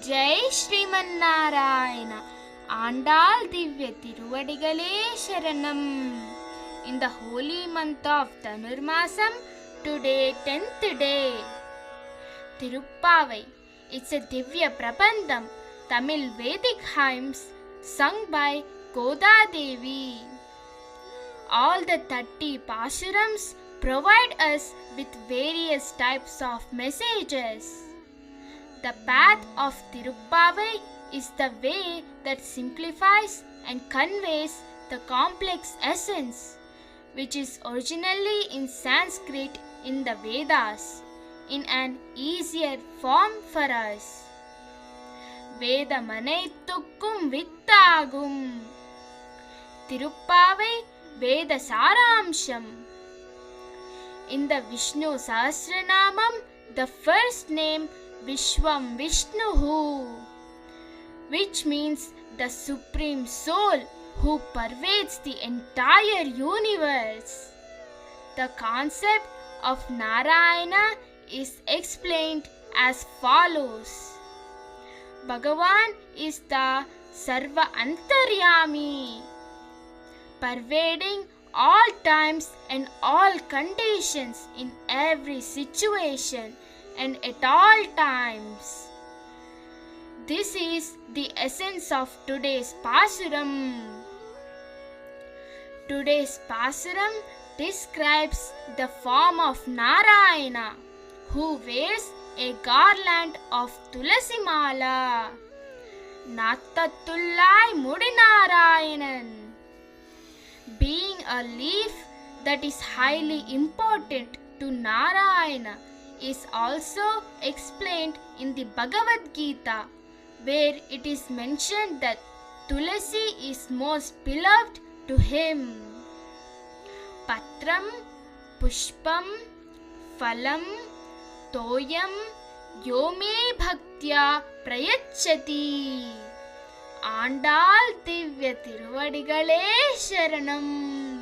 జై శ్రీమన్నారాయణ. ఆండాల్ దివ్య తిరువడిగలే శరణం. In the holy month of Dhanurmasam, today 10th day. Tiruppavai. It's a Divya Prabandham, Tamil Vedic hymns sung by Goda Devi. All the 30 Pasurams provide us with various types of messages. The path of Tiruppavai is the way that simplifies and conveys the complex essence, which is originally in Sanskrit in the Vedas, in an easier form for us. Vedamanaitukkum vittagum. Tiruppavai Veda Saramsham. In the Vishnu Sahasranamam, the first name Vishwam Vishnuhu, which means the Supreme Soul who pervades the entire universe. The concept of Narayana is explained as follows. Bhagavan is the Sarva Antaryami, pervading all times and all conditions in every situation and at all times. This is the essence of today's Pasuram. Today's Pasuram describes the form of Narayana, who wears a garland of Tulasi Mala. Nattatullai Mudinarayanan. Being a leaf that is highly important to Narayana is also explained in the Bhagavad Gita, where it is mentioned that Tulasi is most beloved to him. Patram, Pushpam, Phalam, Toyam, Yome Bhaktya Prayachati. Andal Divya Tiruvadigalé Sharanam.